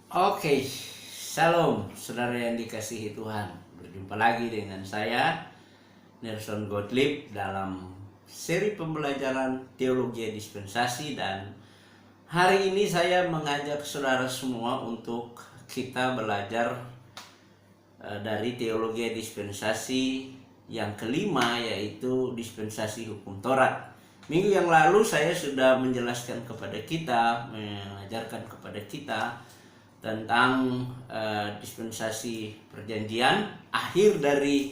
Oke, Shalom saudara yang dikasihi Tuhan. Berjumpa lagi dengan saya Nelson Gottlieb dalam seri pembelajaran teologi dispensasi, dan hari ini saya mengajak saudara semua untuk kita belajar dari teologi dispensasi yang kelima, yaitu dispensasi hukum Taurat. Minggu yang lalu saya sudah menjelaskan kepada kita, mengajarkan kepada kita tentang dispensasi perjanjian. Akhir dari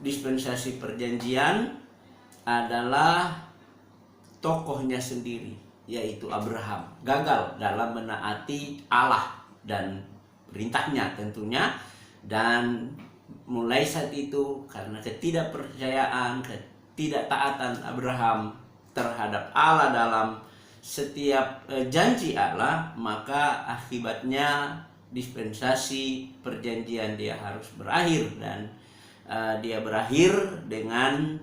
dispensasi perjanjian adalah tokohnya sendiri, yaitu Abraham, gagal dalam menaati Allah dan perintahnya tentunya. Dan mulai saat itu, karena ketidakpercayaan, ketidaktaatan Abraham terhadap Allah dalam setiap janji Allah, maka akibatnya dispensasi perjanjian dia harus berakhir, dan dia berakhir dengan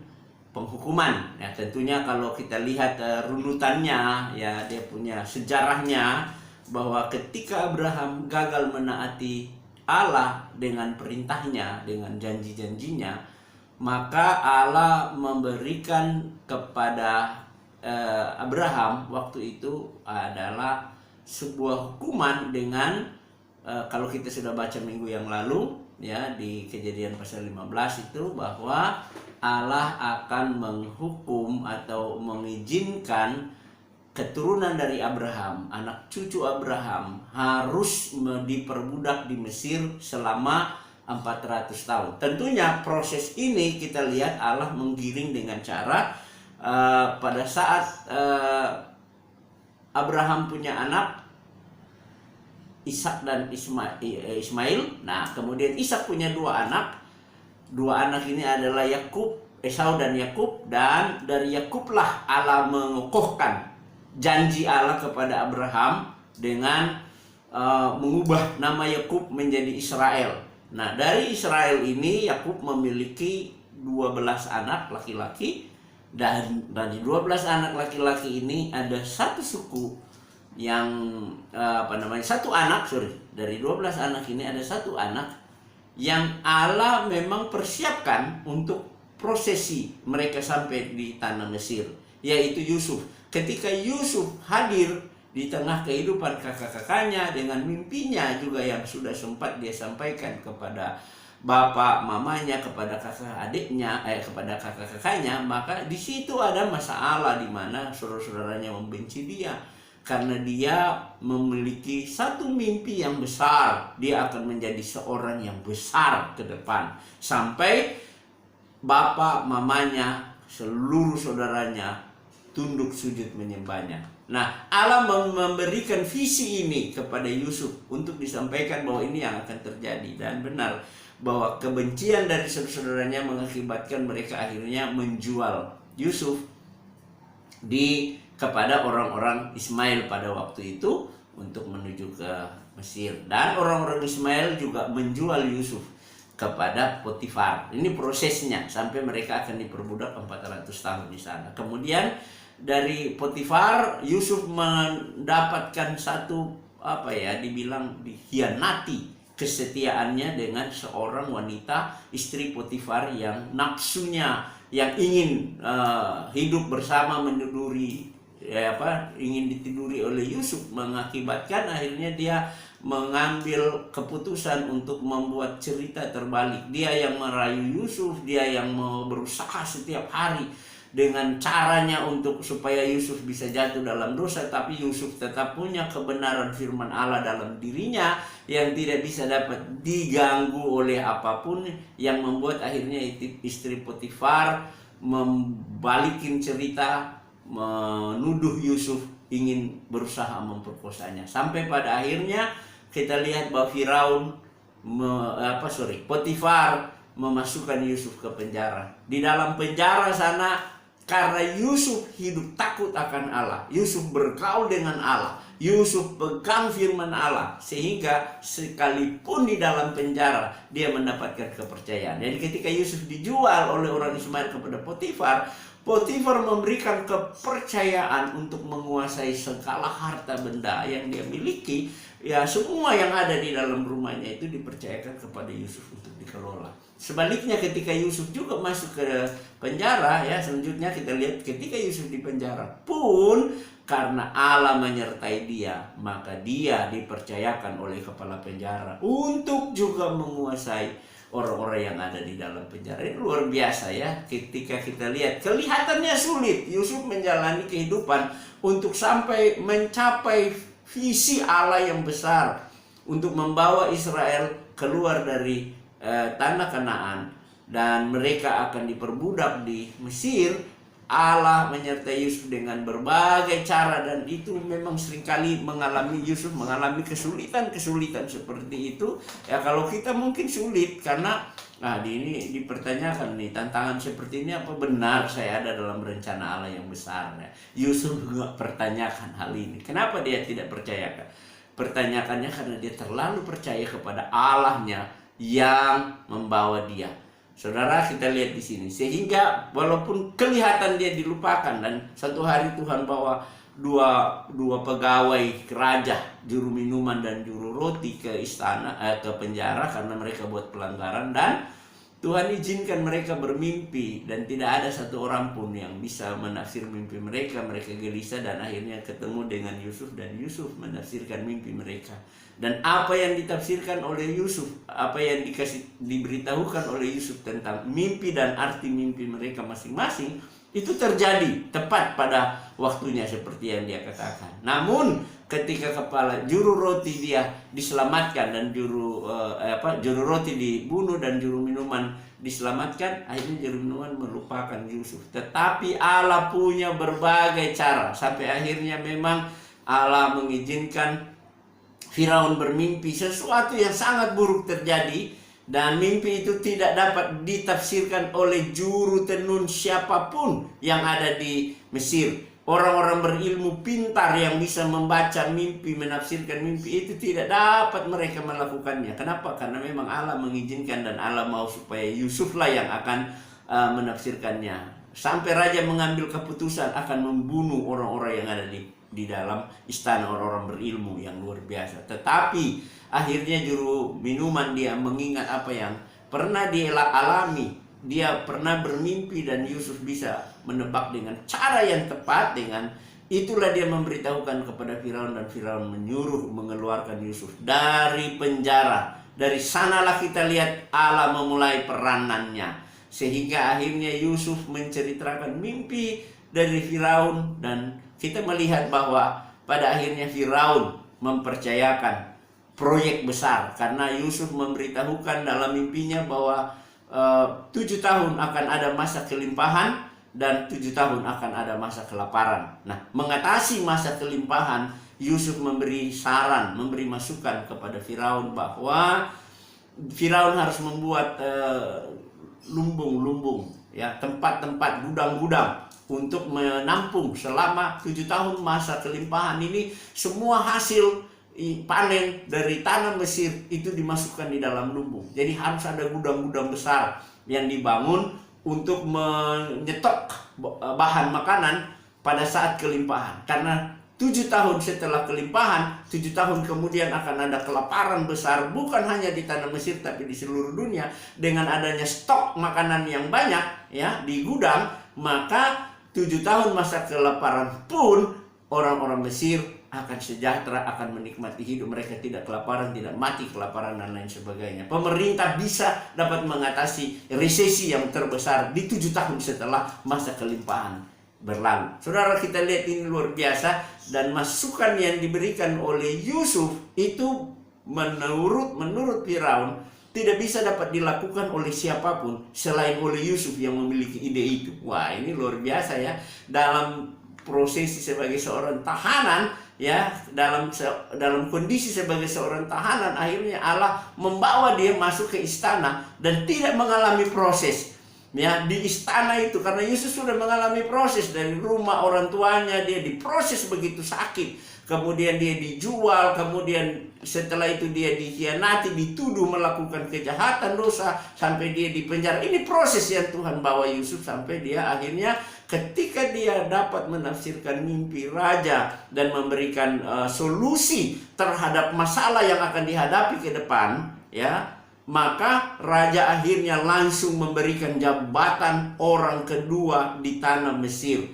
penghukuman. Ya, tentunya kalau kita lihat runutannya, ya dia punya sejarahnya, bahwa ketika Abraham gagal menaati Allah dengan perintahnya, dengan janji-janjinya, maka Allah memberikan kepada Abraham waktu itu adalah sebuah hukuman dengan kalau kita sudah baca minggu yang lalu, ya, di Kejadian pasal 15 itu, bahwa Allah akan menghukum atau mengizinkan keturunan dari Abraham, anak cucu Abraham, harus diperbudak di Mesir selama 400 tahun. Tentunya proses ini kita lihat Allah menggiring dengan cara pada saat Abraham punya anak Ishak dan Ismail. Nah, kemudian Ishak punya dua anak. Dua anak ini adalah Yakub, Esau dan Yakub, dan dari Yakublah Allah mengokohkan janji Allah kepada Abraham dengan mengubah nama Yakub menjadi Israel. Nah, dari Israel ini Yakub memiliki 12 anak laki-laki, dan dari 12 anak laki-laki ini ada satu suku yang dari 12 anak ini ada satu anak yang Allah memang persiapkan untuk prosesi mereka sampai di tanah Mesir, yaitu Yusuf. Ketika Yusuf hadir di tengah kehidupan kakak-kakaknya dengan mimpinya juga yang sudah sempat dia sampaikan kepada bapak mamanya, kepada kakak adiknya, kepada kakak-kakaknya, maka di situ ada masalah di mana saudara-saudaranya membenci dia karena dia memiliki satu mimpi yang besar. Dia akan menjadi seorang yang besar ke depan, sampai bapak mamanya, seluruh saudaranya tunduk sujud menyembahnya. Nah, Allah memberikan visi ini kepada Yusuf untuk disampaikan bahwa ini yang akan terjadi. Dan benar bahwa kebencian dari saudara-saudaranya mengakibatkan mereka akhirnya menjual Yusuf kepada orang-orang Ismail pada waktu itu untuk menuju ke Mesir. Dan orang-orang Ismail juga menjual Yusuf kepada Potifar. Ini prosesnya sampai mereka akan diperbudak 400 tahun di sana. Kemudian dari Potifar, Yusuf mendapatkan satu dibilang dikhianati kesetiaannya dengan seorang wanita, istri Potifar, yang nafsunya, yang ingin hidup bersama, ingin ditiduri oleh Yusuf, mengakibatkan akhirnya dia mengambil keputusan untuk membuat cerita terbalik. Dia yang merayu Yusuf, dia yang berusaha setiap hari dengan caranya supaya Yusuf bisa jatuh dalam dosa, tapi Yusuf tetap punya kebenaran firman Allah dalam dirinya yang tidak bisa dapat diganggu oleh apapun, yang membuat akhirnya istri Potifar membalikin cerita, menuduh Yusuf ingin berusaha memperkosanya, sampai pada akhirnya kita lihat bahwa Potifar memasukkan Yusuf ke penjara. Di dalam penjara sana, karena Yusuf hidup takut akan Allah, Yusuf bergaul dengan Allah, Yusuf pegang firman Allah, sehingga sekalipun di dalam penjara dia mendapatkan kepercayaan. Jadi ketika Yusuf dijual oleh orang Ismail kepada Potifar, Potifar memberikan kepercayaan untuk menguasai segala harta benda yang dia miliki, ya semua yang ada di dalam rumahnya itu dipercayakan kepada Yusuf untuk dikelola. Sebaliknya ketika Yusuf juga masuk ke penjara, ya selanjutnya kita lihat ketika Yusuf di penjara pun karena Allah menyertai dia, maka dia dipercayakan oleh kepala penjara untuk juga menguasai orang-orang yang ada di dalam penjara. Ini luar biasa ya, ketika kita lihat kelihatannya sulit Yusuf menjalani kehidupan untuk sampai mencapai visi Allah yang besar untuk membawa Israel keluar dari tanah Kanaan dan mereka akan diperbudak di Mesir. Allah menyertai Yusuf dengan berbagai cara, dan itu memang seringkali Yusuf mengalami kesulitan-kesulitan seperti itu. Ya kalau kita mungkin sulit karena ini dipertanyakan nih, tantangan seperti ini apa benar saya ada dalam rencana Allah yang besar ya? Yusuf juga pertanyakan hal ini. Kenapa dia tidak percayakan? Pertanyaannya karena dia terlalu percaya kepada Allahnya yang membawa dia. Saudara, kita lihat di sini, sehingga walaupun kelihatan dia dilupakan, dan satu hari Tuhan bawa dua pegawai raja, juru minuman dan juru roti ke istana, ke penjara karena mereka buat pelanggaran, dan Tuhan izinkan mereka bermimpi dan tidak ada satu orang pun yang bisa menafsir mimpi mereka. Mereka gelisah dan akhirnya ketemu dengan Yusuf dan Yusuf menafsirkan mimpi mereka. Dan apa yang ditafsirkan oleh Yusuf, apa yang diberitahukan oleh Yusuf tentang mimpi dan arti mimpi mereka masing-masing, itu terjadi tepat pada waktunya seperti yang dia katakan. Namun ketika kepala juru roti dia diselamatkan dan juru roti dibunuh dan juru minuman diselamatkan, akhirnya juru minuman melupakan Yusuf. Tetapi Allah punya berbagai cara sampai akhirnya memang Allah mengizinkan Firaun bermimpi sesuatu yang sangat buruk terjadi, dan mimpi itu tidak dapat ditafsirkan oleh juru tenun siapapun yang ada di Mesir. Orang-orang berilmu pintar yang bisa membaca mimpi, menafsirkan mimpi itu tidak dapat mereka melakukannya. Kenapa? Karena memang Allah mengizinkan dan Allah mau supaya Yusuflah yang akan menafsirkannya. Sampai raja mengambil keputusan akan membunuh orang-orang yang ada di dalam istana, orang-orang berilmu yang luar biasa. Tetapi akhirnya juru minuman dia mengingat apa yang pernah dia alami. Dia pernah bermimpi dan Yusuf bisa menebak dengan cara yang tepat. Dengan itulah dia memberitahukan kepada Firaun, dan Firaun menyuruh mengeluarkan Yusuf dari penjara. Dari sanalah kita lihat Allah memulai peranannya, sehingga akhirnya Yusuf menceritakan mimpi dari Firaun, dan kita melihat bahwa pada akhirnya Firaun mempercayakan proyek besar karena Yusuf memberitahukan dalam mimpinya bahwa 7 tahun akan ada masa kelimpahan dan 7 tahun akan ada masa kelaparan. Nah, mengatasi masa kelimpahan, Yusuf memberi saran, memberi masukan kepada Firaun bahwa Firaun harus membuat lumbung-lumbung, ya, tempat-tempat gudang-gudang untuk menampung selama 7 tahun masa kelimpahan ini. Semua hasil panen dari tanah Mesir itu dimasukkan di dalam lumbung. Jadi harus ada gudang-gudang besar yang dibangun untuk menyetok bahan makanan pada saat kelimpahan. Karena 7 tahun setelah kelimpahan, 7 tahun kemudian akan ada kelaparan besar, bukan hanya di tanah Mesir tapi di seluruh dunia. Dengan adanya stok makanan yang banyak, ya, di gudang, maka 7 tahun masa kelaparan pun orang-orang Mesir akan sejahtera, akan menikmati hidup. Mereka tidak kelaparan, tidak mati kelaparan dan lain sebagainya. Pemerintah bisa dapat mengatasi resesi yang terbesar di 7 tahun setelah masa kelimpahan berlalu. Saudara, kita lihat ini luar biasa, dan masukan yang diberikan oleh Yusuf itu menurut Firaun tidak bisa dapat dilakukan oleh siapapun selain oleh Yusuf yang memiliki ide itu. Wah, ini luar biasa ya. Dalam prosesi sebagai seorang tahanan, ya, dalam kondisi sebagai seorang tahanan, akhirnya Allah membawa dia masuk ke istana dan tidak mengalami proses, ya, di istana itu. Karena Yusuf sudah mengalami proses dari rumah orang tuanya, dia diproses begitu sakit, kemudian dia dijual, kemudian setelah itu dia dikhianati, dituduh melakukan kejahatan, dosa, sampai dia dipenjara. Ini proses yang Tuhan bawa Yusuf sampai dia akhirnya ketika dia dapat menafsirkan mimpi raja dan memberikan solusi terhadap masalah yang akan dihadapi ke depan, ya, maka raja akhirnya langsung memberikan jabatan orang kedua di tanah Mesir.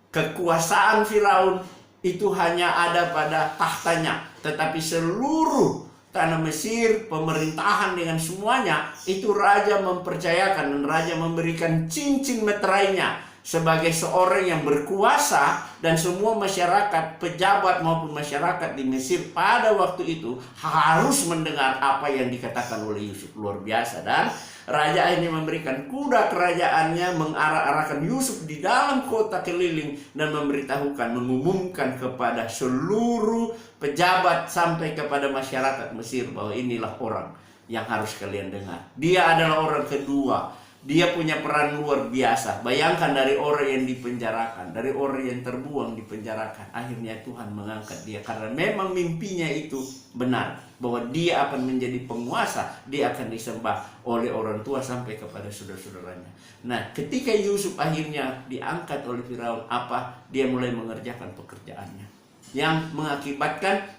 Kekuasaan Firaun itu hanya ada pada tahtanya, tetapi seluruh tanah Mesir, pemerintahan dengan semuanya, itu raja mempercayakan dan raja memberikan cincin meterainya sebagai seorang yang berkuasa, dan semua masyarakat, pejabat maupun masyarakat di Mesir pada waktu itu harus mendengar apa yang dikatakan oleh Yusuf. Luar biasa. Dan raja ini memberikan kuda kerajaannya, mengarah-arahkan Yusuf di dalam kota keliling dan memberitahukan, mengumumkan kepada seluruh pejabat sampai kepada masyarakat Mesir bahwa inilah orang yang harus kalian dengar. Dia adalah orang kedua. Dia punya peran luar biasa. Bayangkan, dari orang yang dipenjarakan, dari orang yang terbuang dipenjarakan, akhirnya Tuhan mengangkat dia karena memang mimpinya itu benar, bahwa dia akan menjadi penguasa, dia akan disembah oleh orang tua sampai kepada saudara-saudaranya. Nah, ketika Yusuf akhirnya diangkat oleh Firaun, apa? Dia mulai mengerjakan pekerjaannya yang mengakibatkan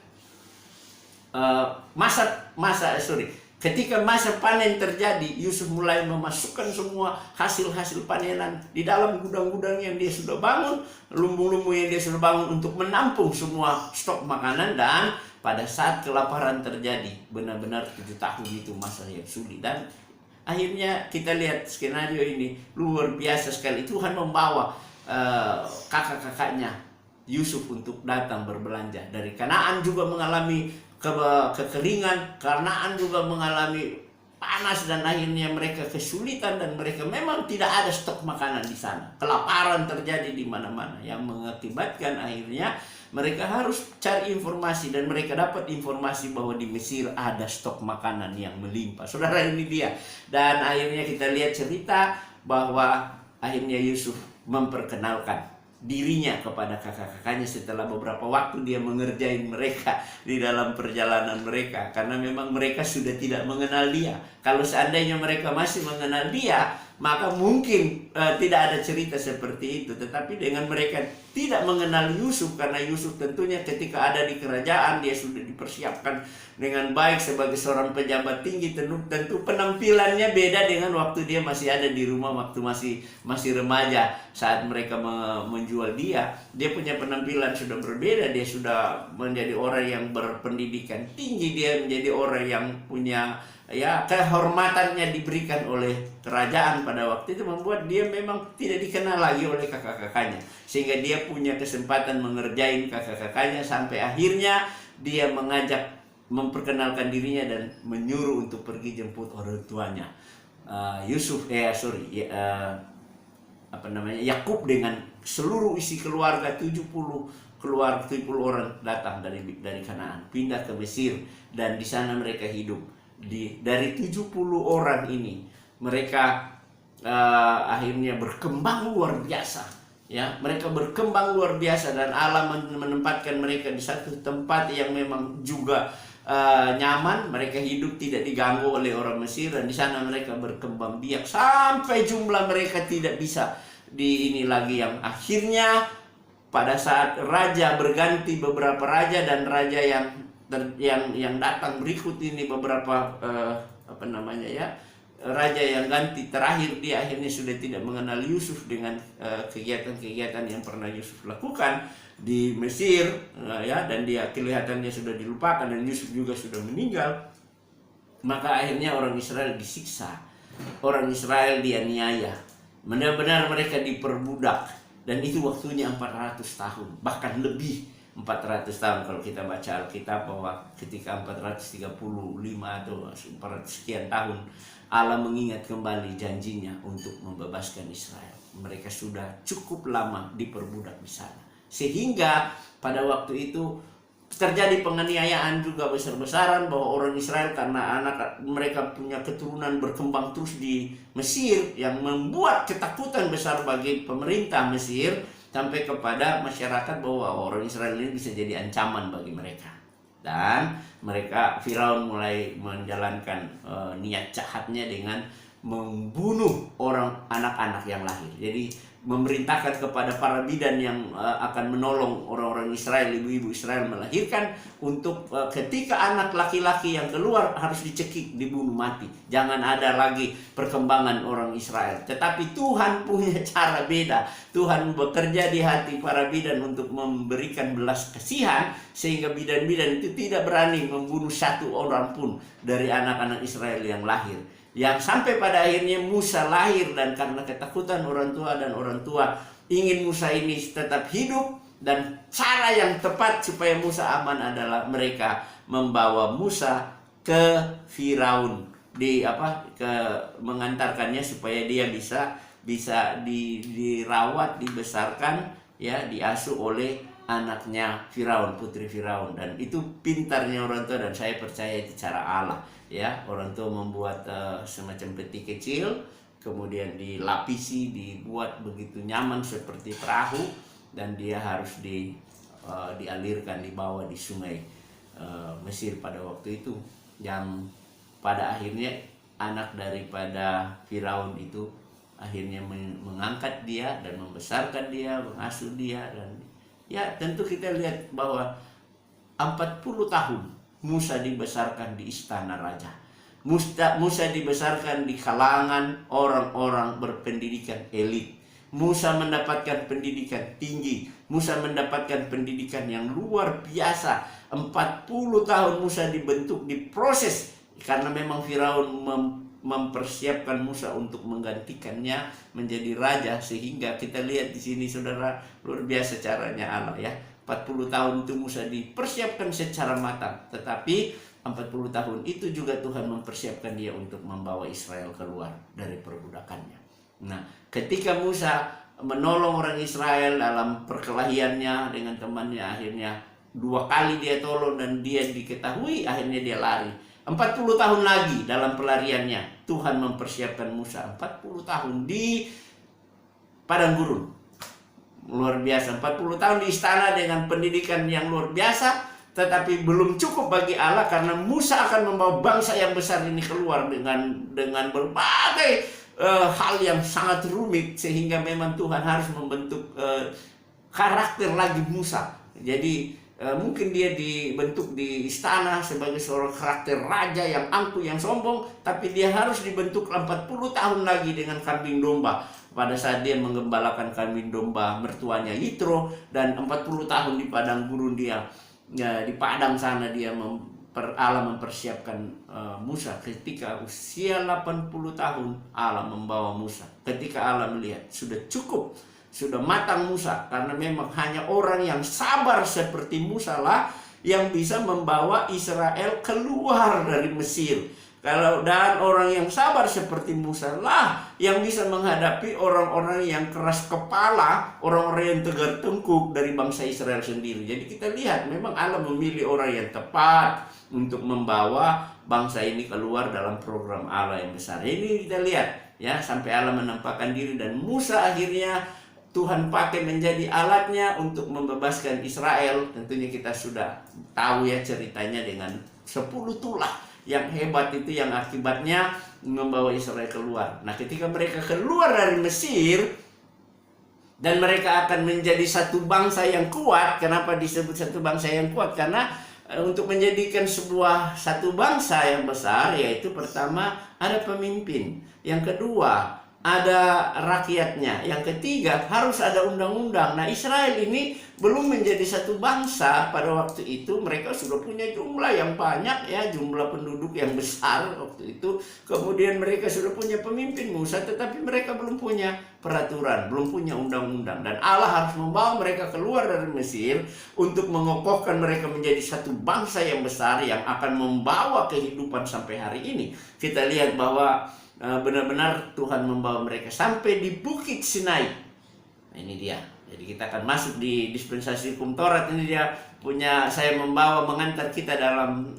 ketika masa panen terjadi, Yusuf mulai memasukkan semua hasil-hasil panenan di dalam gudang-gudang yang dia sudah bangun, lumbung-lumbung yang dia sudah bangun untuk menampung semua stok makanan. Dan pada saat kelaparan terjadi, benar-benar 7 tahun itu masa yang sulit. Dan akhirnya kita lihat skenario ini luar biasa sekali. Tuhan membawa kakak-kakaknya Yusuf untuk datang berbelanja. Dari Kanaan juga mengalami kekeringan, Kanaan juga mengalami panas, dan akhirnya mereka kesulitan dan mereka memang tidak ada stok makanan di sana. Kelaparan terjadi di mana-mana yang mengakibatkan akhirnya mereka harus cari informasi, dan mereka dapat informasi bahwa di Mesir ada stok makanan yang melimpah. Saudara, ini dia. Dan akhirnya kita lihat cerita bahwa akhirnya Yusuf memperkenalkan dirinya kepada kakak-kakaknya setelah beberapa waktu dia mengerjain mereka di dalam perjalanan mereka, karena memang mereka sudah tidak mengenal dia. Kalau seandainya mereka masih mengenal dia, maka mungkin tidak ada cerita seperti itu. Tetapi dengan mereka tidak mengenal Yusuf, karena Yusuf tentunya ketika ada di kerajaan dia sudah dipersiapkan dengan baik sebagai seorang pejabat tinggi, tentu penampilannya beda dengan waktu dia masih ada di rumah, waktu masih remaja. Saat mereka menjual dia punya penampilan sudah berbeda. Dia sudah menjadi orang yang berpendidikan tinggi, dia menjadi orang yang punya kehormatannya diberikan oleh kerajaan pada waktu itu, membuat dia memang tidak dikenal lagi oleh kakak-kakaknya, sehingga dia punya kesempatan mengerjain kakak-kakaknya sampai akhirnya dia memperkenalkan dirinya dan menyuruh untuk pergi jemput orang tuanya. Yakub dengan seluruh isi keluarga, 70 orang datang dari Kanaan, pindah ke Mesir, dan di sana mereka hidup. Dari 70 orang ini mereka akhirnya berkembang luar biasa, ya. Mereka berkembang luar biasa, dan Allah menempatkan mereka di satu tempat yang memang juga nyaman. Mereka hidup tidak diganggu oleh orang Mesir, dan di sana mereka berkembang biak sampai jumlah mereka tidak bisa ini lagi, yang akhirnya pada saat raja berganti, beberapa raja dan raja yang datang berikut ini, beberapa raja yang ganti terakhir, dia akhirnya sudah tidak mengenal Yusuf dengan kegiatan-kegiatan yang pernah Yusuf lakukan di Mesir, dan dia kelihatannya sudah dilupakan, dan Yusuf juga sudah meninggal. Maka akhirnya orang Israel disiksa, orang Israel dianiaya, benar-benar mereka diperbudak, dan itu waktunya 400 tahun, bahkan lebih 400 tahun kalau kita baca Alkitab, bahwa ketika 435 atau 400 sekian tahun Allah mengingat kembali janjinya untuk membebaskan Israel. Mereka sudah cukup lama diperbudak di sana, sehingga pada waktu itu terjadi penganiayaan juga besar-besaran, bahwa orang Israel, karena anak mereka punya keturunan berkembang terus di Mesir, yang membuat ketakutan besar bagi pemerintah Mesir, sampai kepada masyarakat bahwa orang Israel ini bisa jadi ancaman bagi mereka. Dan Firaun mulai menjalankan niat jahatnya dengan membunuh anak-anak yang lahir. Jadi memerintahkan kepada para bidan yang akan menolong orang-orang Israel, ibu-ibu Israel melahirkan, untuk ketika anak laki-laki yang keluar harus dicekik, dibunuh mati. Jangan ada lagi perkembangan orang Israel. Tetapi Tuhan punya cara beda. Tuhan bekerja di hati para bidan untuk memberikan belas kasihan, sehingga bidan-bidan itu tidak berani membunuh satu orang pun dari anak-anak Israel yang lahir. Yang sampai pada akhirnya Musa lahir, dan karena ketakutan orang tua ingin Musa ini tetap hidup, dan cara yang tepat supaya Musa aman adalah mereka membawa Musa ke Firaun, mengantarkannya supaya dia bisa dirawat, dibesarkan, ya, diasuh oleh anaknya Firaun, putri Firaun. Dan itu pintarnya orang tua, dan saya percaya itu cara Allah. Ya, orang tua membuat semacam peti kecil, kemudian dilapisi, dibuat begitu nyaman seperti perahu, dan dia harus dialirkan, dibawa di sungai Mesir pada waktu itu, yang pada akhirnya anak daripada Firaun itu akhirnya mengangkat dia dan membesarkan dia, mengasuh dia. Dan ya, tentu kita lihat bahwa 40 tahun Musa dibesarkan di istana raja. Musa dibesarkan di kalangan orang-orang berpendidikan elit. Musa mendapatkan pendidikan tinggi. Musa mendapatkan pendidikan yang luar biasa. 40 tahun Musa dibentuk, diproses, karena memang Firaun mempersiapkan Musa untuk menggantikannya menjadi raja. Sehingga kita lihat di sini, saudara, luar biasa caranya Allah, ya. 40 tahun itu Musa dipersiapkan secara matang. Tetapi 40 tahun itu juga Tuhan mempersiapkan dia untuk membawa Israel keluar dari perbudakannya. Nah, ketika Musa menolong orang Israel dalam perkelahiannya dengan temannya, akhirnya 2 kali dia tolong dan dia diketahui, akhirnya dia lari. 40 tahun lagi dalam pelariannya, Tuhan mempersiapkan Musa 40 tahun di padang gurun. Luar biasa, 40 tahun di istana dengan pendidikan yang luar biasa, tetapi belum cukup bagi Allah, karena Musa akan membawa bangsa yang besar ini keluar dengan berbagai hal yang sangat rumit, sehingga memang Tuhan harus membentuk karakter lagi Musa. Jadi mungkin dia dibentuk di istana sebagai seorang karakter raja yang angkuh, yang sombong, tapi dia harus dibentuk 40 tahun lagi dengan kambing domba. Pada saat dia menggembalakan kambing domba mertuanya Yitro, dan 40 tahun di padang gurun dia, ya, di padang sana dia Allah mempersiapkan Musa. Ketika usia 80 tahun Allah membawa Musa. Ketika Allah melihat sudah cukup, sudah matang Musa, karena memang hanya orang yang sabar seperti Musa lah yang bisa membawa Israel keluar dari Mesir. Dan orang yang sabar seperti Musa lah yang bisa menghadapi orang-orang yang keras kepala, orang-orang yang tegar tengkuk dari bangsa Israel sendiri. Jadi kita lihat memang Allah memilih orang yang tepat untuk membawa bangsa ini keluar dalam program Allah yang besar. Ini kita lihat, ya, sampai Allah menampakkan diri, dan Musa akhirnya Tuhan pakai menjadi alatnya untuk membebaskan Israel. Tentunya kita sudah tahu, ya, ceritanya dengan 10 tulah yang hebat itu, yang akibatnya membawa Israel keluar. Nah, ketika mereka keluar dari Mesir dan mereka akan menjadi satu bangsa yang kuat. Kenapa disebut satu bangsa yang kuat? Karena untuk menjadikan satu bangsa yang besar, yaitu pertama ada pemimpin, yang kedua ada rakyatnya, yang ketiga harus ada undang-undang. Nah, Israel ini belum menjadi satu bangsa pada waktu itu. Mereka sudah punya jumlah yang banyak, ya, jumlah penduduk yang besar waktu itu. Kemudian mereka sudah punya pemimpin Musa, tetapi mereka belum punya peraturan, belum punya undang-undang. Dan Allah harus membawa mereka keluar dari Mesir untuk mengokohkan mereka menjadi satu bangsa yang besar yang akan membawa kehidupan sampai hari ini. Kita lihat bahwa benar-benar Tuhan membawa mereka sampai di Bukit Sinai. Nah, ini dia. Jadi kita akan masuk di dispensasi hukum Taurat. Ini dia punya, saya mengantar kita dalam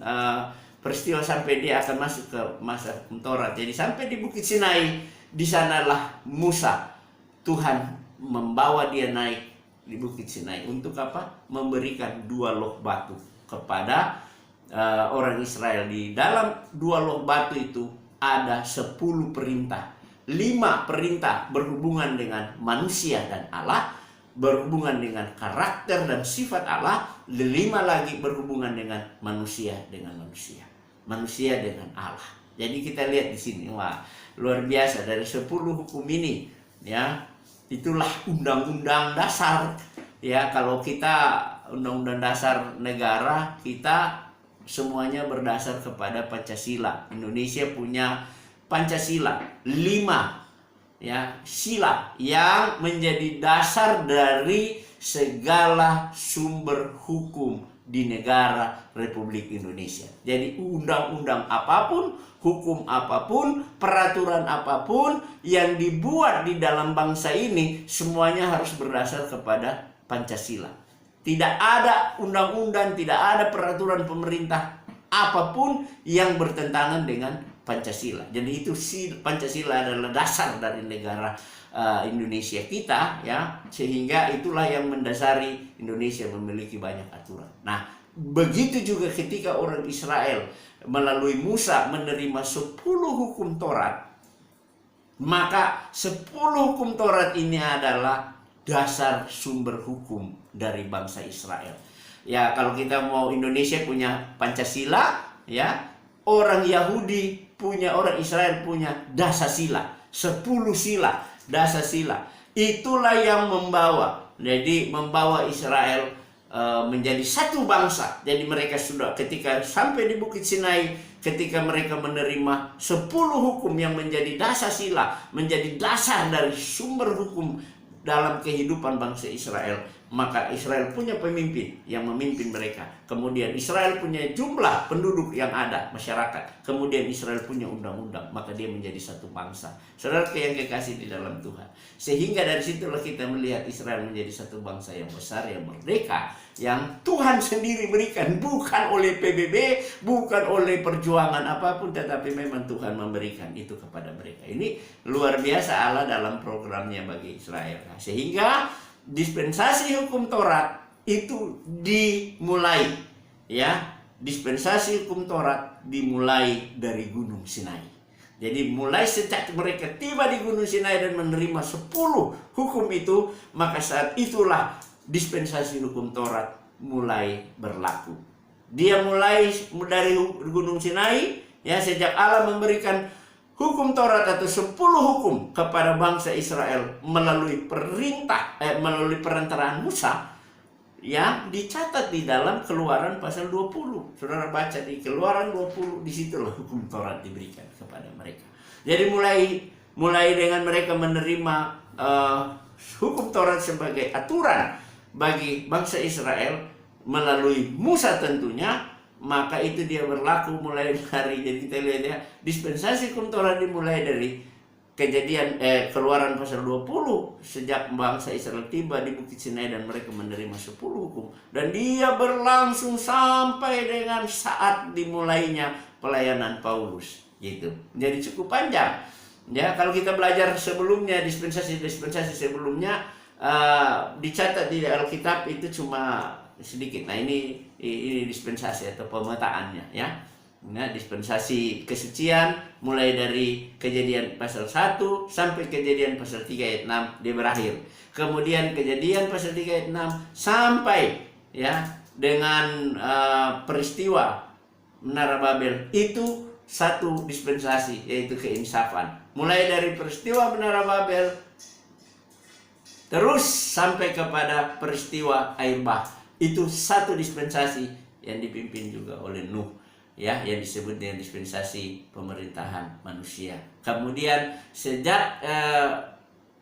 peristiwa sampai dia akan masuk ke masa hukum Taurat. Jadi sampai di Bukit Sinai, di sanalah Musa, Tuhan membawa dia naik di Bukit Sinai. Untuk apa? Memberikan 2 loh batu kepada orang Israel. Di dalam 2 loh batu itu ada 10 perintah. 5 perintah berhubungan dengan manusia dan Allah, berhubungan dengan karakter dan sifat Allah. 5 lagi berhubungan dengan manusia dengan manusia, manusia dengan Allah. Jadi kita lihat di sini, wah, luar biasa dari 10 hukum ini, ya. Itulah undang-undang dasar. Ya, kalau kita undang-undang dasar negara kita semuanya berdasar kepada Pancasila. Indonesia punya Pancasila 5, ya, sila yang menjadi dasar dari segala sumber hukum di negara Republik Indonesia. Jadi undang-undang apapun, hukum apapun, peraturan apapun yang dibuat di dalam bangsa ini semuanya harus berdasar kepada Pancasila. Tidak ada undang-undang, tidak ada peraturan pemerintah apapun yang bertentangan dengan Pancasila. Jadi itu Pancasila adalah dasar dari negara Indonesia kita, ya, sehingga itulah yang mendasari Indonesia memiliki banyak aturan. Nah, begitu juga ketika orang Israel melalui Musa menerima 10 hukum Taurat, maka 10 hukum Taurat ini adalah dasar sumber hukum dari bangsa Israel. Ya, kalau kita mau, Indonesia punya Pancasila, ya, orang Yahudi punya, orang Israel punya Dasasila, 10 sila, Dasasila. Itulah yang membawa Israel menjadi satu bangsa. Jadi mereka sudah ketika sampai di Bukit Sinai, ketika mereka menerima 10 hukum yang menjadi Dasasila, menjadi dasar dari sumber hukum dalam kehidupan bangsa Israel, maka Israel punya pemimpin yang memimpin mereka. Kemudian Israel punya jumlah penduduk yang ada, masyarakat. Kemudian Israel punya undang-undang, maka dia menjadi satu bangsa. Saudara yang kekasih di dalam Tuhan. Sehingga dari situlah kita melihat Israel menjadi satu bangsa yang besar, yang merdeka, yang Tuhan sendiri berikan, bukan oleh PBB, bukan oleh perjuangan apapun, tetapi memang Tuhan memberikan itu kepada mereka. Ini luar biasa Allah dalam programnya bagi Israel. Sehingga dispensasi hukum Taurat itu dimulai, ya, dispensasi hukum Taurat dimulai dari Gunung Sinai. Jadi mulai sejak mereka tiba di Gunung Sinai dan menerima 10 hukum itu, maka saat itulah dispensasi hukum Taurat mulai berlaku. Dia mulai dari Gunung Sinai, ya, sejak Allah memberikan hukum Taurat atau 10 hukum kepada bangsa Israel melalui melalui perantaraan Musa, yang dicatat di dalam Keluaran pasal 20. Saudara baca di Keluaran 20, disitulah hukum Taurat diberikan kepada mereka. Jadi mulai dengan mereka menerima hukum Taurat sebagai aturan bagi bangsa Israel melalui Musa tentunya, maka itu dia berlaku mulai dari, jadi kita lihat, ya, dispensasi hukum Taurat dimulai dari Keluaran pasal 20, sejak bangsa Israel tiba di Bukit Sinai dan mereka menerima 10 hukum, dan dia berlangsung sampai dengan saat dimulainya pelayanan Paulus, gitu. Jadi cukup panjang, ya. Kalau kita belajar sebelumnya, dispensasi sebelumnya dicatat di Alkitab itu cuma sedikit. Nah, ini dispensasi atau pemetaannya, ya. Nah, dispensasi kesucian mulai dari Kejadian pasal 1 sampai Kejadian pasal 3 ayat 6 dia berakhir. Kemudian Kejadian pasal 3 ayat 6 sampai, ya, dengan peristiwa Menara Babel, itu satu dispensasi, yaitu keinsafan. Mulai dari peristiwa Menara Babel terus sampai kepada peristiwa air bah, itu satu dispensasi yang dipimpin juga oleh Nuh, ya, yang disebut dengan dispensasi pemerintahan manusia. Kemudian sejak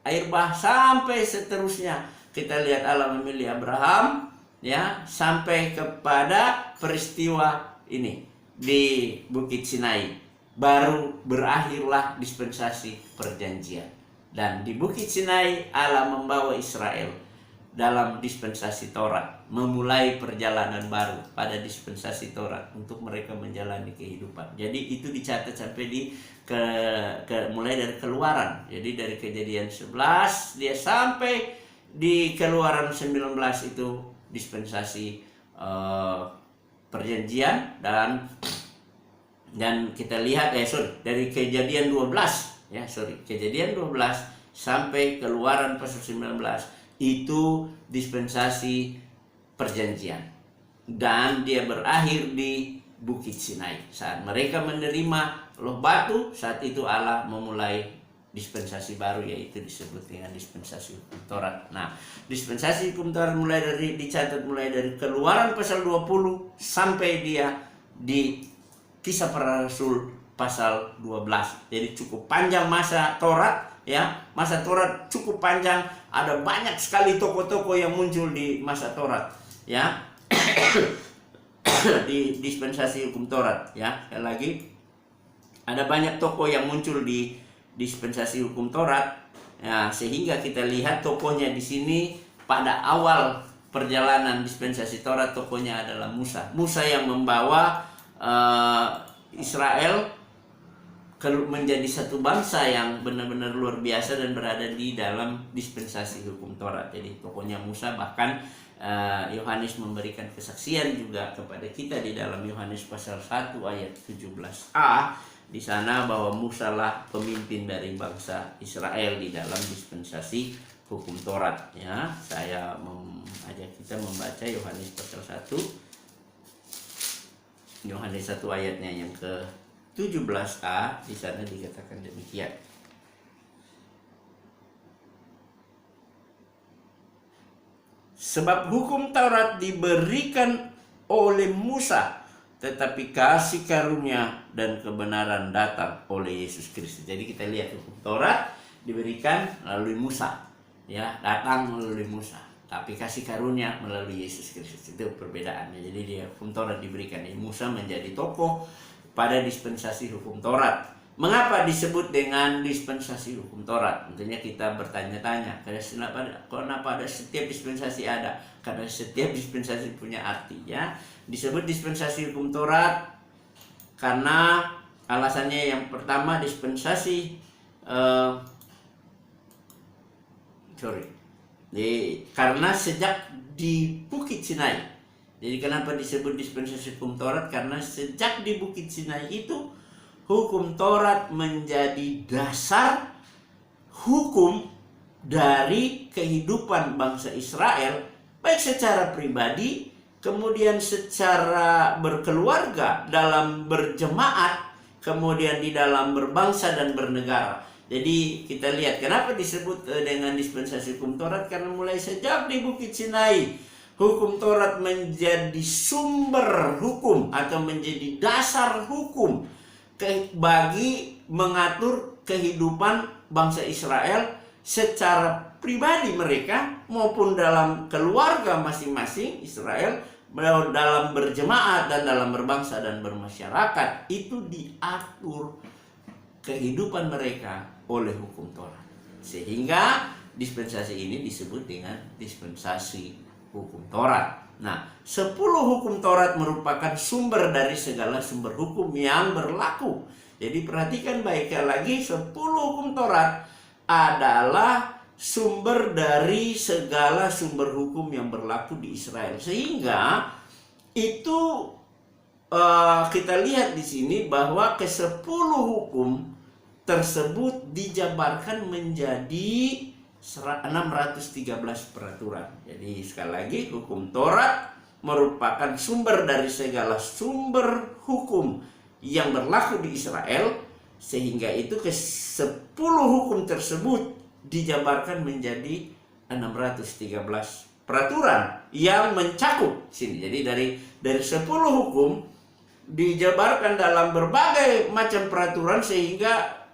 air bah sampai seterusnya, kita lihat Allah memilih Abraham, ya, sampai kepada peristiwa ini di Bukit Sinai, baru berakhirlah dispensasi perjanjian. Dan di Bukit Sinai Allah membawa Israel dalam dispensasi Taurat, memulai perjalanan baru pada dispensasi Taurat untuk mereka menjalani kehidupan. Jadi itu dicatat sampai mulai dari Keluaran. Jadi dari Kejadian 11 dia sampai di Keluaran 19 itu dispensasi perjanjian, dan Dan kita lihat dari Kejadian 12 Kejadian 12 sampai Keluaran pasal 19 itu dispensasi perjanjian, dan dia berakhir di Bukit Sinai saat mereka menerima loh batu. Saat itu Allah memulai dispensasi baru, yaitu disebut dengan dispensasi hukum Taurat. Nah, dispensasi hukum Taurat dicatat mulai dari Keluaran pasal 20 sampai dia di Kisah Para Rasul pasal 12. Jadi cukup panjang masa Taurat, masa Taurat cukup panjang. Ada banyak sekali tokoh-tokoh yang muncul di masa Taurat, di dispensasi hukum Taurat, Sekali lagi, ada banyak tokoh yang muncul di dispensasi hukum Taurat, sehingga kita lihat tokohnya di sini pada awal perjalanan dispensasi Taurat. Tokohnya adalah Musa yang membawa Israel menjadi satu bangsa yang benar-benar luar biasa dan berada di dalam dispensasi hukum Taurat. Jadi tokohnya Musa. Bahkan Yohanes memberikan kesaksian juga kepada kita di dalam Yohanes pasal 1 ayat 17a di sana bahwa Musa lah pemimpin dari bangsa Israel di dalam dispensasi hukum Taurat. Saya mengajak kita membaca Yohanes pasal 1. Yohanes 1 ayatnya yang ke 17a, di sana dikatakan demikian. Sebab hukum Taurat diberikan oleh Musa, tetapi kasih karunia dan kebenaran datang oleh Yesus Kristus. Jadi kita lihat hukum Taurat diberikan melalui Musa, datang melalui Musa. Tapi kasih karunia melalui Yesus Kristus. Itu perbedaannya. Jadi dia hukum Taurat diberikan, Musa menjadi tokoh pada dispensasi hukum Taurat. Mengapa disebut dengan dispensasi hukum Taurat? Tentunya kita bertanya-tanya, kenapa ada setiap dispensasi ada? Karena setiap dispensasi punya arti, Disebut dispensasi hukum Taurat karena alasannya yang pertama dispensasi karena sejak di Bukit Sinai. Jadi kenapa disebut dispensasi hukum Taurat? Karena sejak di Bukit Sinai itu hukum Taurat menjadi dasar hukum dari kehidupan bangsa Israel, baik secara pribadi, kemudian secara berkeluarga, dalam berjemaat, kemudian di dalam berbangsa dan bernegara. Jadi kita lihat kenapa disebut dengan dispensasi hukum Taurat, karena mulai sejak di Bukit Sinai hukum Taurat menjadi sumber hukum atau menjadi dasar hukum bagi mengatur kehidupan bangsa Israel secara pribadi mereka maupun dalam keluarga masing-masing Israel, dalam berjemaat dan dalam berbangsa dan bermasyarakat. Itu diatur kehidupan mereka oleh hukum Taurat, sehingga dispensasi ini disebut dengan dispensasi hukum Taurat. Nah, 10 hukum Taurat merupakan sumber dari segala sumber hukum yang berlaku. Jadi perhatikan baik lagi, 10 hukum Taurat adalah sumber dari segala sumber hukum yang berlaku di Israel. Sehingga itu kita lihat di sini bahwa ke-10 hukum tersebut dijabarkan menjadi 613 peraturan. Jadi sekali lagi, hukum Taurat merupakan sumber dari segala sumber hukum yang berlaku di Israel, sehingga itu ke-10 hukum tersebut dijabarkan menjadi 613 peraturan yang mencakup sini. Jadi dari 10 hukum dijabarkan dalam berbagai macam peraturan, sehingga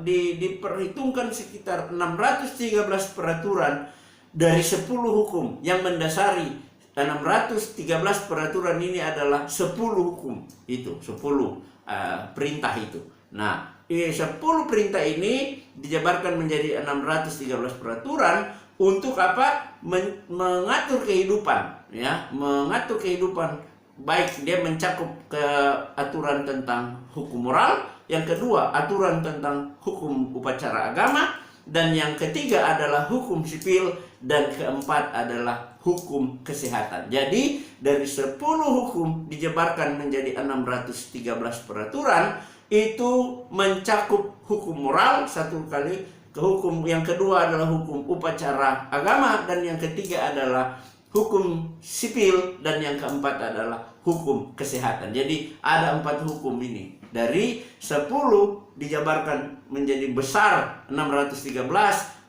diperhitungkan sekitar 613 peraturan dari 10 hukum yang mendasari 613 peraturan ini adalah 10 hukum itu, 10 perintah itu. Nah, 10 perintah ini dijabarkan menjadi 613 peraturan untuk apa? Mengatur kehidupan, mengatur kehidupan. Baik dia mencakup aturan tentang hukum moral, yang kedua aturan tentang hukum upacara agama, dan yang ketiga adalah hukum sipil, dan keempat adalah hukum kesehatan. Jadi dari 10 hukum dijabarkan menjadi 613 peraturan. Itu mencakup hukum moral satu kali, hukum yang kedua adalah hukum upacara agama, dan yang ketiga adalah hukum sipil, dan yang keempat adalah hukum kesehatan. Jadi ada 4 hukum ini. Dari 10 dijabarkan menjadi besar 613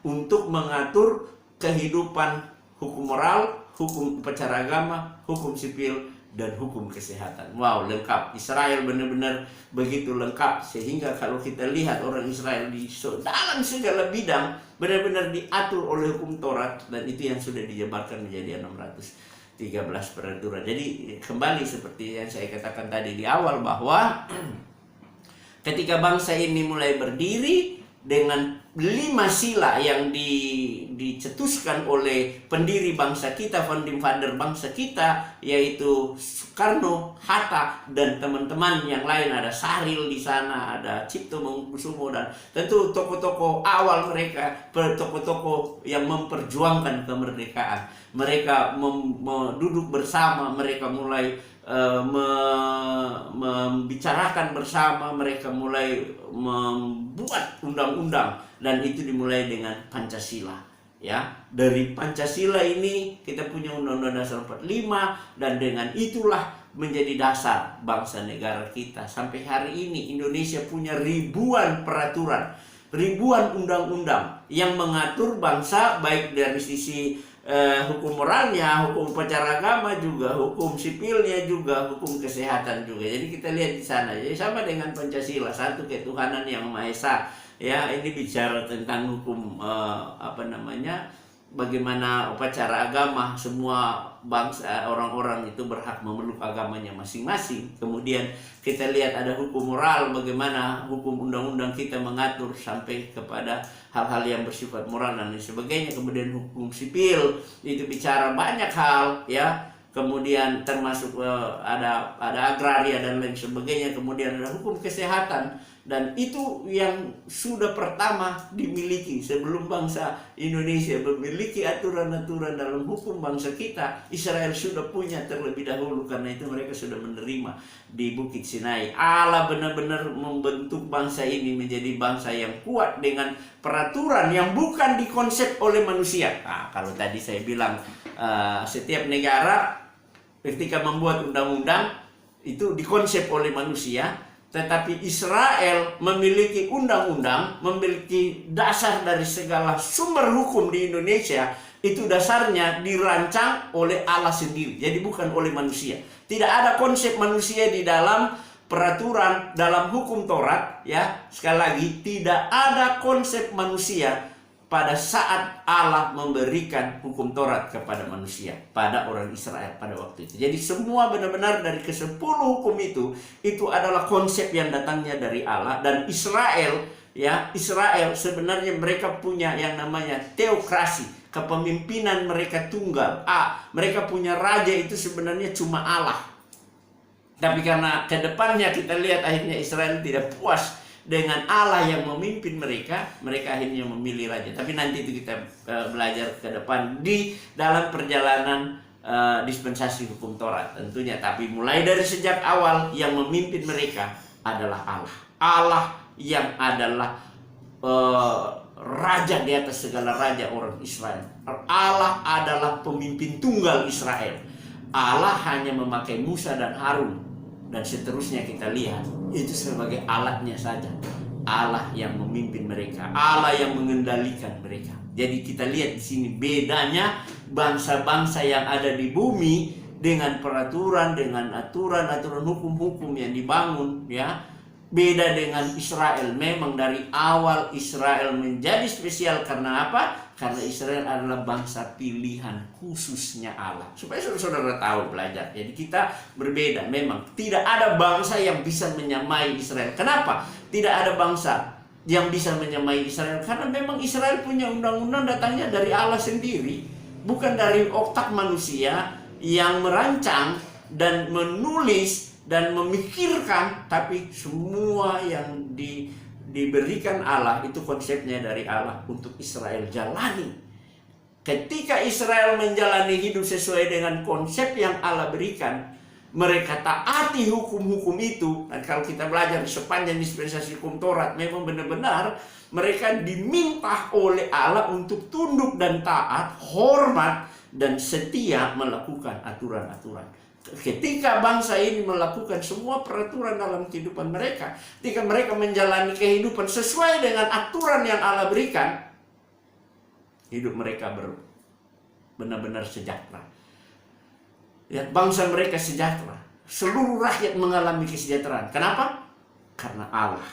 untuk mengatur kehidupan hukum moral, hukum upacara agama, hukum sipil, dan hukum kesehatan. Wow, lengkap. Israel benar-benar begitu lengkap, sehingga kalau kita lihat orang Israel di dalam segala bidang benar-benar diatur oleh hukum Taurat, dan itu yang sudah dijabarkan menjadi 613 peraturan. Jadi kembali seperti yang saya katakan tadi di awal, bahwa ketika bangsa ini mulai berdiri dengan 5 sila yang dicetuskan oleh pendiri bangsa kita, founding father bangsa kita, yaitu Soekarno, Hatta, dan teman-teman yang lain. Ada Sahril di sana, ada Cipto Mangunkusumo, dan tentu tokoh-tokoh awal mereka, tokoh-tokoh yang memperjuangkan kemerdekaan. Mereka duduk bersama, mereka mulai membicarakan bersama, mereka mulai membuat undang-undang, dan itu dimulai dengan Pancasila. Ya, dari Pancasila ini kita punya Undang-Undang Dasar 45, dan dengan itulah menjadi dasar bangsa negara kita. Sampai hari ini Indonesia punya ribuan peraturan, ribuan undang-undang yang mengatur bangsa, baik dari sisi hukum moralnya, hukum upacara agama juga, hukum sipilnya juga, hukum kesehatan juga. Jadi kita lihat di sana. Jadi sama dengan Pancasila, satu ketuhanan yang Maha Esa. Ya, ini bicara tentang hukum bagaimana upacara agama, semua bangsa, orang-orang itu berhak memeluk agamanya masing-masing. Kemudian kita lihat ada hukum moral, bagaimana hukum undang-undang kita mengatur sampai kepada hal-hal yang bersifat moral dan lain sebagainya. Kemudian hukum sipil itu bicara banyak hal, ya. Kemudian termasuk ada agraria dan lain sebagainya. Kemudian ada hukum kesehatan, dan itu yang sudah pertama dimiliki sebelum bangsa Indonesia memiliki aturan-aturan dalam hukum bangsa kita. Israel sudah punya terlebih dahulu, karena itu mereka sudah menerima di Bukit Sinai. Allah benar-benar membentuk bangsa ini menjadi bangsa yang kuat dengan peraturan yang bukan dikonsep oleh manusia. Nah, kalau tadi saya bilang setiap negara ketika membuat undang-undang itu dikonsep oleh manusia, tetapi Israel memiliki undang-undang, memiliki dasar dari segala sumber hukum di Indonesia. Itu dasarnya dirancang oleh Allah sendiri, jadi bukan oleh manusia. Tidak ada konsep manusia di dalam peraturan, dalam hukum Taurat, ya. Sekali lagi, tidak ada konsep manusia pada saat Allah memberikan hukum Taurat kepada manusia, pada orang Israel pada waktu itu. Jadi semua benar-benar dari ke-10 hukum itu adalah konsep yang datangnya dari Allah. Dan Israel, ya, Israel sebenarnya mereka punya yang namanya teokrasi, kepemimpinan mereka tunggal. Mereka punya raja itu sebenarnya cuma Allah. Tapi karena ke depannya kita lihat akhirnya Israel tidak puas dengan Allah yang memimpin mereka, mereka akhirnya memilih raja. Tapi nanti itu kita belajar ke depan di dalam perjalanan dispensasi hukum Taurat tentunya. Tapi mulai dari sejak awal yang memimpin mereka adalah Allah. Allah yang adalah raja di atas segala raja orang Israel. Allah adalah pemimpin tunggal Israel. Allah hanya memakai Musa dan Harun, dan seterusnya kita lihat itu sebagai alatnya saja. Allah yang memimpin mereka, Allah yang mengendalikan mereka. Jadi kita lihat di sini bedanya bangsa-bangsa yang ada di bumi dengan peraturan, dengan aturan-aturan hukum-hukum yang dibangun, ya. Beda dengan Israel. Memang dari awal Israel menjadi spesial karena apa? Karena Israel adalah bangsa pilihan khususnya Allah. Supaya saudara-saudara tahu, belajar. Jadi kita berbeda. Memang tidak ada bangsa yang bisa menyamai Israel. Kenapa? Tidak ada bangsa yang bisa menyamai Israel. Karena memang Israel punya undang-undang datangnya dari Allah sendiri. Bukan dari otak manusia yang merancang dan menulis dan memikirkan, tapi semua yang diberikan Allah itu konsepnya dari Allah untuk Israel jalani. Ketika Israel menjalani hidup sesuai dengan konsep yang Allah berikan, mereka taati hukum-hukum itu. Dan kalau kita belajar sepanjang dispensasi hukum Taurat, memang benar-benar mereka diminta oleh Allah untuk tunduk dan taat, hormat, dan setia melakukan aturan-aturan. Ketika bangsa ini melakukan semua peraturan dalam kehidupan mereka, ketika mereka menjalani kehidupan sesuai dengan aturan yang Allah berikan, hidup mereka benar-benar sejahtera. Ya, bangsa mereka sejahtera. Seluruh rakyat mengalami kesejahteraan. Kenapa? Karena Allah.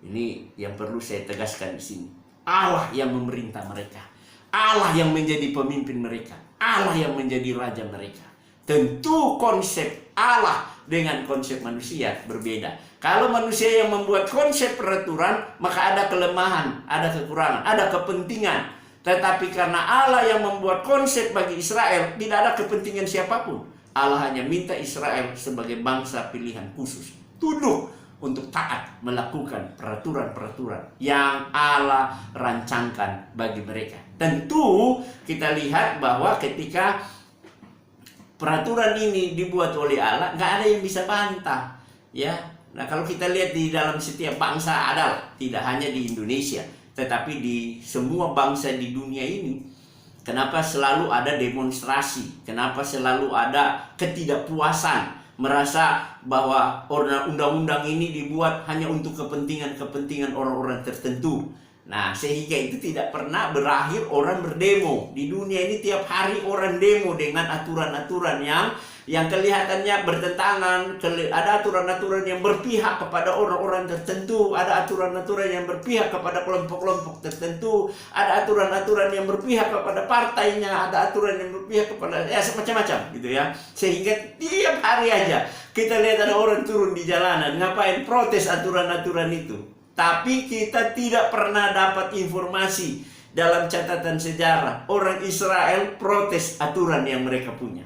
Ini yang perlu saya tegaskan di sini. Allah yang memerintah mereka. Allah yang menjadi pemimpin mereka. Allah yang menjadi raja mereka. Tentu konsep Allah dengan konsep manusia berbeda. Kalau manusia yang membuat konsep peraturan, maka ada kelemahan, ada kekurangan, ada kepentingan. Tetapi karena Allah yang membuat konsep bagi Israel, tidak ada kepentingan siapapun. Allah hanya minta Israel sebagai bangsa pilihan khusus, tunduk untuk taat melakukan peraturan-peraturan yang Allah rancangkan bagi mereka. Tentu kita lihat bahwa ketika peraturan ini dibuat oleh Allah, nggak ada yang bisa bantah. Ya, nah kalau kita lihat di dalam setiap bangsa adalah, tidak hanya di Indonesia, tetapi di semua bangsa di dunia ini, kenapa selalu ada demonstrasi? Kenapa selalu ada ketidakpuasan? Merasa bahwa undang-undang ini dibuat hanya untuk kepentingan orang-orang tertentu. Nah, sehingga itu tidak pernah berakhir orang berdemo. Di dunia ini tiap hari orang demo dengan aturan-aturan yang kelihatannya bertentangan. Ada aturan-aturan yang berpihak kepada orang-orang tertentu, ada aturan-aturan yang berpihak kepada kelompok-kelompok tertentu, ada aturan-aturan yang berpihak kepada partainya, ada aturan yang berpihak kepada semacam-macam gitu ya. Sehingga tiap hari aja kita lihat ada orang turun di jalanan, ngapain? Protes aturan-aturan itu. Tapi kita tidak pernah dapat informasi dalam catatan sejarah orang Israel protes aturan yang mereka punya.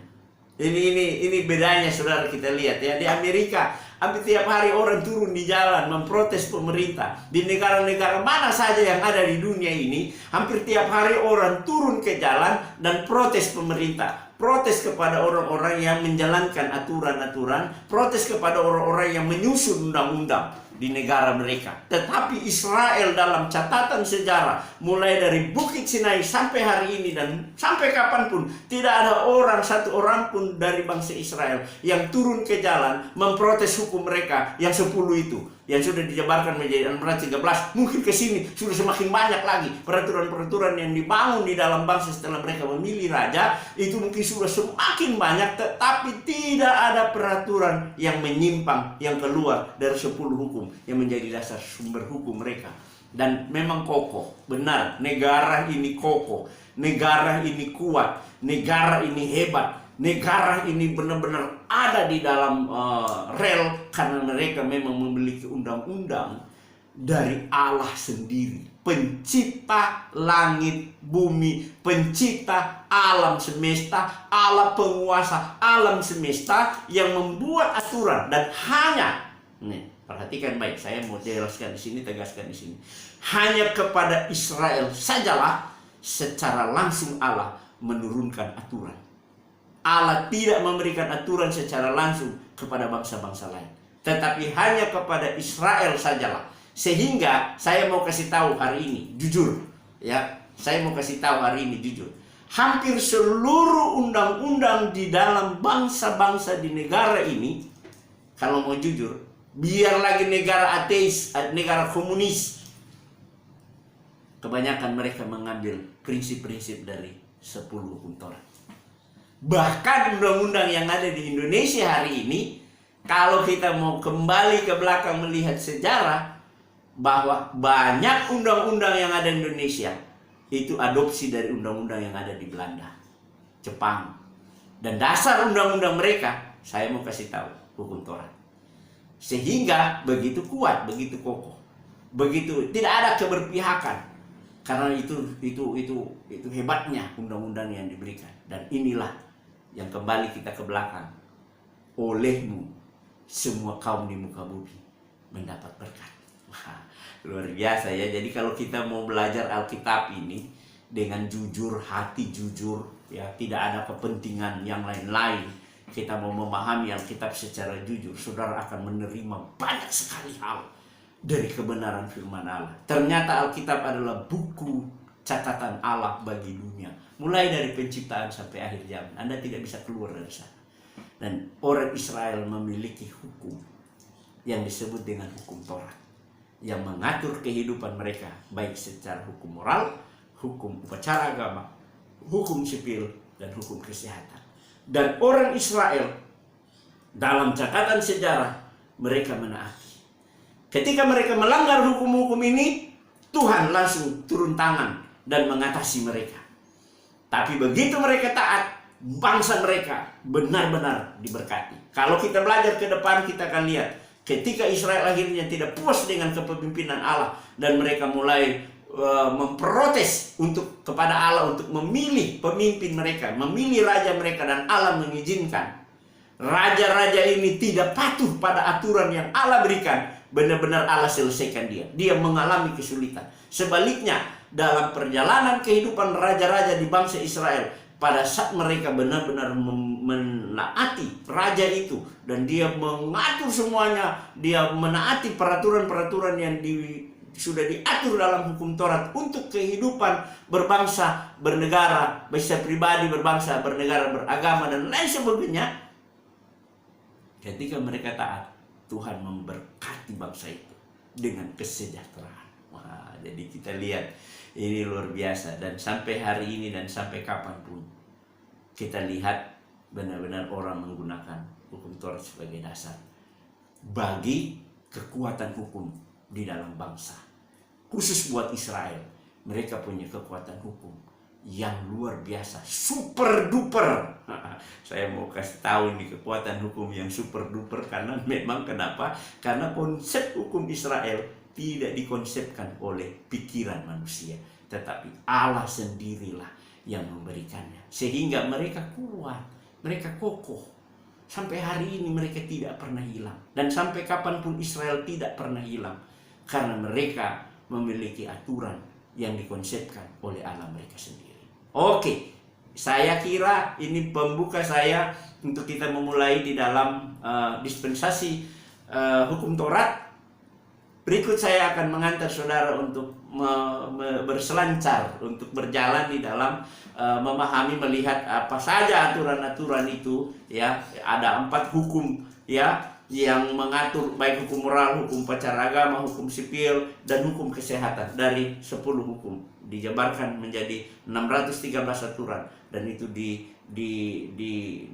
Ini bedanya, saudara. Kita lihat ya, di Amerika hampir tiap hari orang turun di jalan memprotes pemerintah. Di negara-negara mana saja yang ada di dunia ini, hampir tiap hari orang turun ke jalan dan protes pemerintah. Protes kepada orang-orang yang menjalankan aturan-aturan, protes kepada orang-orang yang menyusun undang-undang di negara mereka. Tetapi Israel dalam catatan sejarah, mulai dari Bukit Sinai sampai hari ini dan sampai kapanpun, tidak ada satu orang pun dari bangsa Israel yang turun ke jalan memprotes hukum mereka yang 10 itu, yang sudah dijabarkan menjadi 613. Mungkin ke sini sudah semakin banyak lagi peraturan-peraturan yang dibangun di dalam bangsa setelah mereka memilih raja. Itu mungkin sudah semakin banyak, tetapi tidak ada peraturan yang menyimpang, yang keluar dari 10 hukum yang menjadi dasar sumber hukum mereka. Dan memang kokoh, benar, negara ini kokoh, negara ini kuat, negara ini hebat, negara ini benar-benar ada di dalam rel, karena mereka memang memiliki undang-undang dari Allah sendiri, pencipta langit bumi, pencipta alam semesta, Allah penguasa alam semesta yang membuat aturan. Dan hanya, nih, perhatikan baik, saya mau jelaskan di sini, tegaskan di sini. Hanya kepada Israel sajalah secara langsung Allah menurunkan aturan. Allah tidak memberikan aturan secara langsung kepada bangsa-bangsa lain, tetapi hanya kepada Israel sajalah. Sehingga saya mau kasih tahu hari ini, jujur ya, saya mau kasih tahu hari ini jujur, hampir seluruh undang-undang di dalam bangsa-bangsa di negara ini, kalau mau jujur, biar lagi negara ateis, negara komunis, kebanyakan mereka mengambil prinsip-prinsip dari 10 hukum Taurat. Bahkan undang-undang yang ada di Indonesia hari ini, kalau kita mau kembali ke belakang melihat sejarah, bahwa banyak undang-undang yang ada di Indonesia itu adopsi dari undang-undang yang ada di Belanda, Jepang. Dan dasar undang-undang mereka, saya mau kasih tahu, hukum Taurat. Sehingga begitu kuat, begitu kokoh, begitu tidak ada keberpihakan. Karena itu hebatnya undang-undang yang diberikan. Dan inilah yang kembali kita ke belakang. Olehmu semua kaum di muka bumi mendapat berkat. Wah, luar biasa ya. Jadi kalau kita mau belajar Alkitab ini dengan jujur, hati jujur, ya, tidak ada kepentingan yang lain-lain, kita mau memahami Alkitab secara jujur, saudara akan menerima banyak sekali hal dari kebenaran firman Allah. Ternyata Alkitab adalah buku catatan Allah bagi dunia, mulai dari penciptaan sampai akhir zaman. Anda tidak bisa keluar dari sana. Dan orang Israel memiliki hukum yang disebut dengan hukum Taurat, yang mengatur kehidupan mereka, baik secara hukum moral, hukum upacara agama, hukum sipil, dan hukum kesehatan. Dan orang Israel dalam catatan sejarah mereka menaati. Ketika mereka melanggar hukum-hukum ini, Tuhan langsung turun tangan dan mengatasi mereka. Tapi begitu mereka taat, bangsa mereka benar-benar diberkati. Kalau kita belajar ke depan, kita akan lihat ketika Israel akhirnya tidak puas dengan kepemimpinan Allah dan mereka mulai memprotes kepada Allah untuk memilih pemimpin mereka, memilih raja mereka, dan Allah mengizinkan raja-raja ini tidak patuh pada aturan yang Allah berikan. Benar-benar Allah selesaikan dia mengalami kesulitan. Sebaliknya, dalam perjalanan kehidupan raja-raja di bangsa Israel, pada saat mereka benar-benar menaati raja itu dan dia mengatur semuanya, dia menaati peraturan-peraturan yang sudah diatur dalam hukum Taurat untuk kehidupan berbangsa, bernegara, bisa pribadi, berbangsa, bernegara, beragama, dan lain sebagainya. Ketika mereka taat, Tuhan memberkati bangsa itu dengan kesejahteraan. Wah, jadi kita lihat ini luar biasa. Dan sampai hari ini dan sampai kapanpun kita lihat benar-benar orang menggunakan hukum Taurat sebagai dasar bagi kekuatan hukum di dalam bangsa. Khusus buat Israel, mereka punya kekuatan hukum yang luar biasa, super duper. Saya mau kasih tahu nih kekuatan hukum yang super duper, karena memang kenapa? Karena konsep hukum Israel tidak dikonsepkan oleh pikiran manusia, tetapi Allah sendirilah yang memberikannya. Sehingga mereka kuat, mereka kokoh. Sampai hari ini mereka tidak pernah hilang. Dan sampai kapanpun Israel tidak pernah hilang. Karena mereka memiliki aturan yang dikonsepkan oleh Allah mereka sendiri. Oke, saya kira ini pembuka saya untuk kita memulai di dalam dispensasi hukum Taurat. Berikut saya akan mengantar saudara untuk berselancar, untuk berjalan di dalam memahami, melihat apa saja aturan-aturan itu, ya. Ada 4 hukum, ya, yang mengatur baik hukum moral, hukum upacara agama, hukum sipil, dan hukum kesehatan. Dari 10 hukum dijabarkan menjadi 613 aturan, dan itu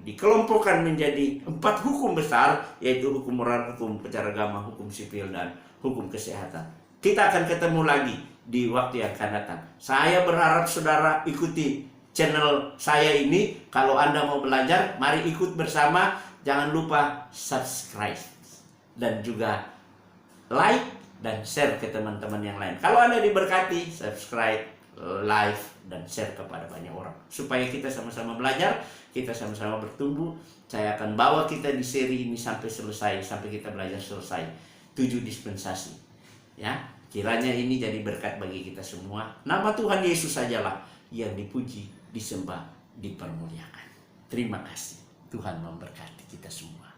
dikelompokkan menjadi 4 hukum besar, yaitu hukum moral, hukum upacara agama, hukum sipil, dan hukum kesehatan. Kita akan ketemu lagi di waktu yang akan datang. Saya berharap saudara ikuti channel saya ini. Kalau Anda mau belajar, mari ikut bersama. Jangan lupa subscribe dan juga like dan share ke teman-teman yang lain. Kalau Anda diberkati, subscribe, like, dan share kepada banyak orang, supaya kita sama-sama belajar, kita sama-sama bertumbuh. Saya akan bawa kita di seri ini sampai selesai, sampai kita belajar selesai 7 dispensasi. Ya, kiranya ini jadi berkat bagi kita semua. Nama Tuhan Yesus sajalah yang dipuji, disembah, dipermuliakan. Terima kasih. Tuhan memberkati kita semua.